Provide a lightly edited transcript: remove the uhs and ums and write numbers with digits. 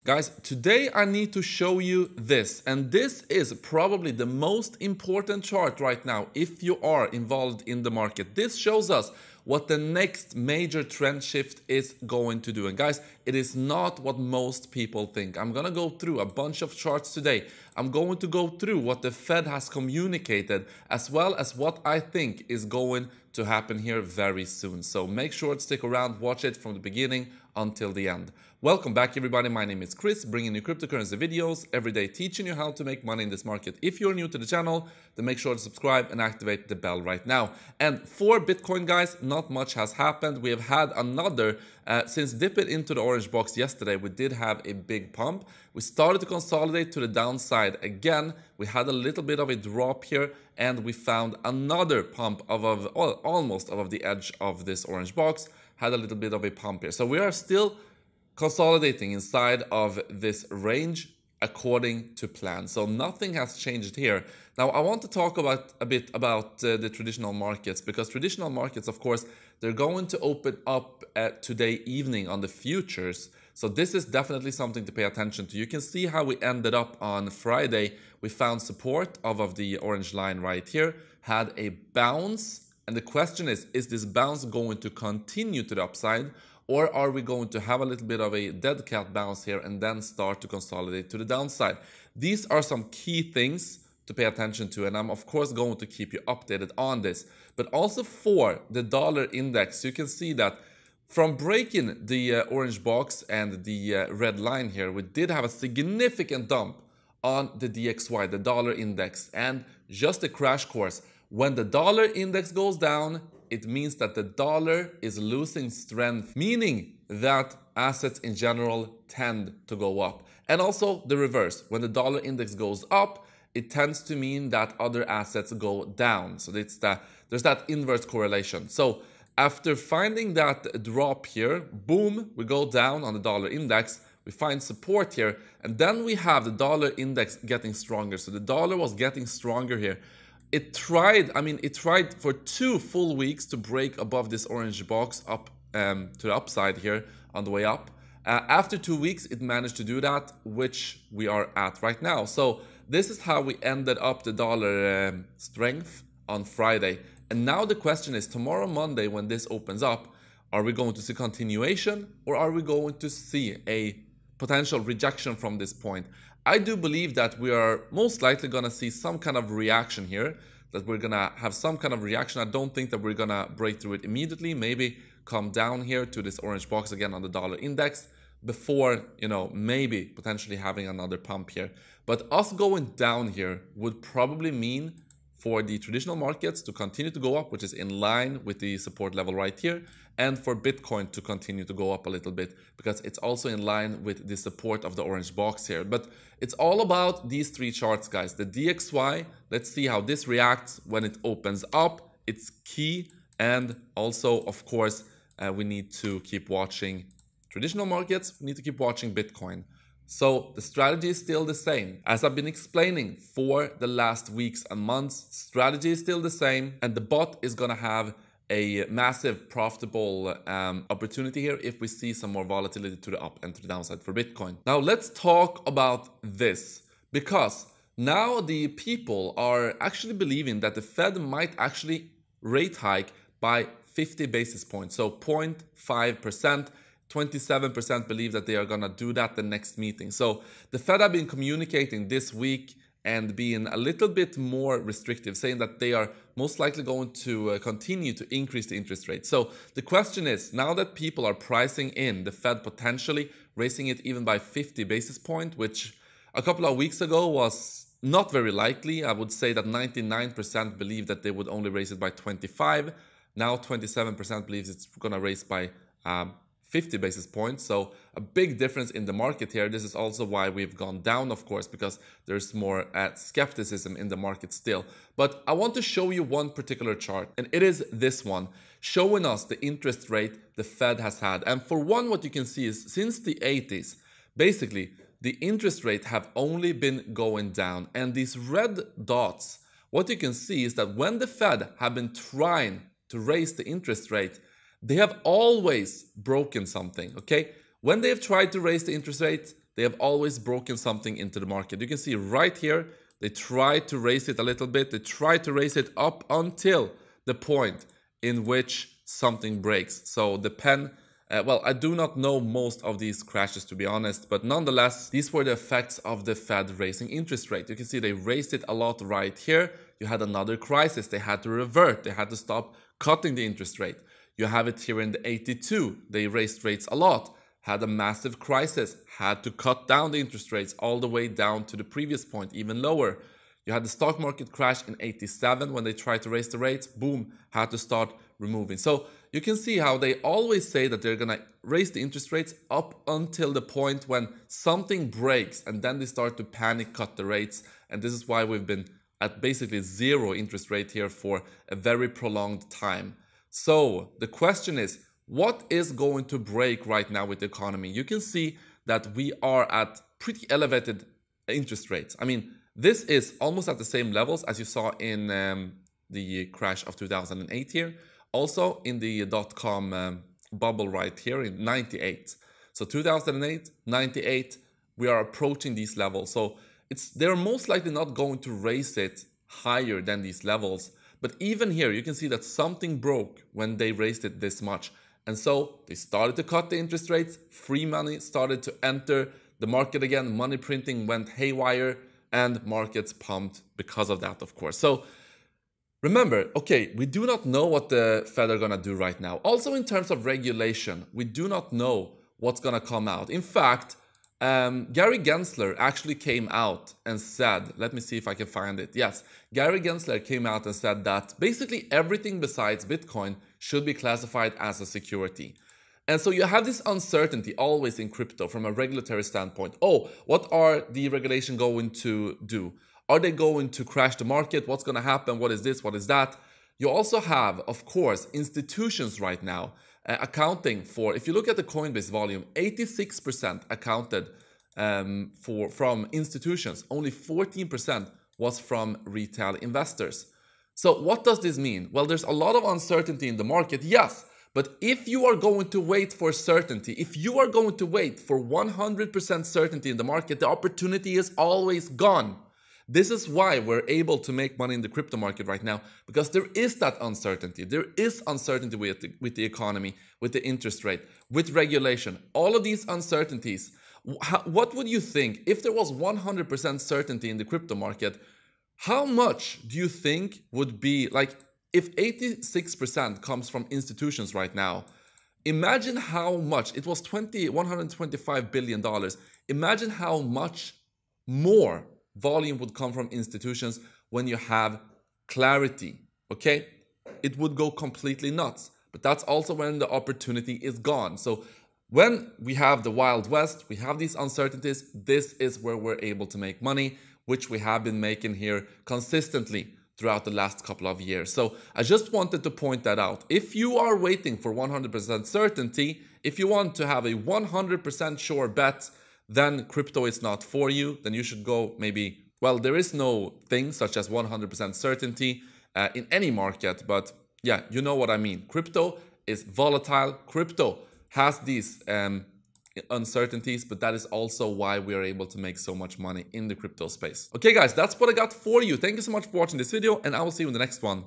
Guys, today I need to show you this, and this is probably the most important chart right now if you are involved in the market. This shows us what the next major trend shift is going to do. And guys, it is not what most people think. I'm gonna go through a bunch of charts today. I'm going to go through what the Fed has communicated, as well as what I think is going to happen here very soon. So make sure to stick around, watch it from the beginning until the end. Welcome back everybody, my name is Chris, bringing you cryptocurrency videos every day, teaching you how to make money in this market. If you're new to the channel, then make sure to subscribe and activate the bell right now. And for Bitcoin guys, not much has happened. We have had another, since dipping into the orange box yesterday, we did have a big pump. We started to consolidate to the downside again. We had a little bit of a drop here and we found another pump almost above the edge of this orange box, had a little bit of a pump here. So we are still consolidating inside of this range according to plan. So nothing has changed here. Now I want to talk a bit about the traditional markets, because traditional markets, of course, they're going to open up today evening on the futures. So this is definitely something to pay attention to. You can see how we ended up on Friday. We found support of the orange line right here, had a bounce. And the question is this bounce going to continue to the upside? Or are we going to have a little bit of a dead cat bounce here and then start to consolidate to the downside? These are some key things to pay attention to, and I'm of course going to keep you updated on this. But also for the dollar index, you can see that from breaking the orange box and the red line here, we did have a significant dump on the DXY, the dollar index. And just a crash course, when the dollar index goes down, it means that the dollar is losing strength, meaning that assets in general tend to go up. And also the reverse, when the dollar index goes up, it tends to mean that other assets go down. So there's that inverse correlation. So after finding that drop here, boom, we go down on the dollar index, we find support here, and then we have the dollar index getting stronger. So the dollar was getting stronger here. It tried for 2 full weeks to break above this orange box up to the upside here on the way up. After 2 weeks, it managed to do that, which we are at right now. So this is how we ended up the dollar strength on Friday. And now the question is, tomorrow Monday, when this opens up, are we going to see continuation or are we going to see a potential rejection from this point? I do believe that we are most likely going to see some kind of reaction here, that we're going to have some kind of reaction. I don't think that we're going to break through it immediately, maybe come down here to this orange box again on the dollar index before, maybe potentially having another pump here. But us going down here would probably mean for the traditional markets to continue to go up, which is in line with the support level right here, and for Bitcoin to continue to go up a little bit, because it's also in line with the support of the orange box here. But it's all about these 3 charts, guys. The DXY, let's see how this reacts when it opens up. It's key. And also, of course, we need to keep watching traditional markets. We need to keep watching Bitcoin. So the strategy is still the same. As I've been explaining for the last weeks and months, strategy is still the same, and the bot is going to have a massive profitable opportunity here if we see some more volatility to the up and to the downside for Bitcoin. Now let's talk about this, because now the people are actually believing that the Fed might actually rate hike by 50 basis points, so 0.5%. 27% believe that they are going to do that the next meeting. So the Fed have been communicating this week and being a little bit more restrictive, saying that they are most likely going to continue to increase the interest rate. So the question is, now that people are pricing in the Fed potentially raising it even by 50 basis points, which a couple of weeks ago was not very likely. I would say that 99% believe that they would only raise it by 25. Now 27% believes it's going to raise by 50 basis points. So a big difference in the market here. This is also why we've gone down, of course, because there's more skepticism in the market still. But I want to show you one particular chart, and it is this one, showing us the interest rate the Fed has had. And for one, what you can see is since the 80s, basically the interest rate have only been going down. And these red dots, what you can see is that when the Fed have been trying to raise the interest rate, they have always broken something, okay? When they have tried to raise the interest rate, they have always broken something into the market. You can see right here, they tried to raise it a little bit. They tried to raise it up until the point in which something breaks. So the pen, well, I do not know most of these crashes, to be honest, but nonetheless, these were the effects of the Fed raising interest rate. You can see they raised it a lot right here. You had another crisis. They had to revert. They had to stop cutting the interest rate. You have it here in the 82. They raised rates a lot, had a massive crisis, had to cut down the interest rates all the way down to the previous point, even lower. You had the stock market crash in 87 when they tried to raise the rates, boom, had to start removing. So you can see how they always say that they're gonna raise the interest rates up until the point when something breaks, and then they start to panic cut the rates. And this is why we've been at basically zero interest rate here for a very prolonged time. So the question is, what is going to break right now with the economy? You can see that we are at pretty elevated interest rates. I mean, this is almost at the same levels as you saw in the crash of 2008 here. Also in the dot-com bubble right here in 98. So 2008, 98, we are approaching these levels. So they're most likely not going to raise it higher than these levels. But even here, you can see that something broke when they raised it this much. And so they started to cut the interest rates, free money started to enter the market again, money printing went haywire, and markets pumped because of that, of course. So remember, okay, we do not know what the Fed are gonna do right now. Also in terms of regulation, we do not know what's gonna come out. In fact, Gary Gensler actually came out and said, let me see if I can find it. Yes, Gary Gensler came out and said that basically everything besides Bitcoin should be classified as a security. And so you have this uncertainty always in crypto from a regulatory standpoint. Oh, what are the regulation going to do? Are they going to crash the market? What's going to happen? What is this? What is that? You also have, of course, institutions right now accounting for, if you look at the Coinbase volume, 86% accounted from institutions. Only 14% was from retail investors. So what does this mean? Well, there's a lot of uncertainty in the market, yes. But if you are going to wait for certainty, if you are going to wait for 100% certainty in the market, the opportunity is always gone. This is why we're able to make money in the crypto market right now, because there is that uncertainty. There is uncertainty with the economy, with the interest rate, with regulation. All of these uncertainties. What would you think if there was 100% certainty in the crypto market? How much do you think would be, like, if 86% comes from institutions right now, imagine how much, it was $125 billion. Imagine how much more volume would come from institutions when you have clarity, okay? It would go completely nuts. But that's also when the opportunity is gone. So when we have the Wild West, we have these uncertainties, this is where we're able to make money, which we have been making here consistently throughout the last couple of years. So I just wanted to point that out. If you are waiting for 100% certainty, if you want to have a 100% sure bet, then crypto is not for you. Then you should go maybe, well, there is no thing such as 100% certainty in any market, but yeah, you know what I mean. Crypto is volatile. Crypto has these uncertainties, but that is also why we are able to make so much money in the crypto space. Okay guys, that's what I got for you. Thank you so much for watching this video, and I will see you in the next one.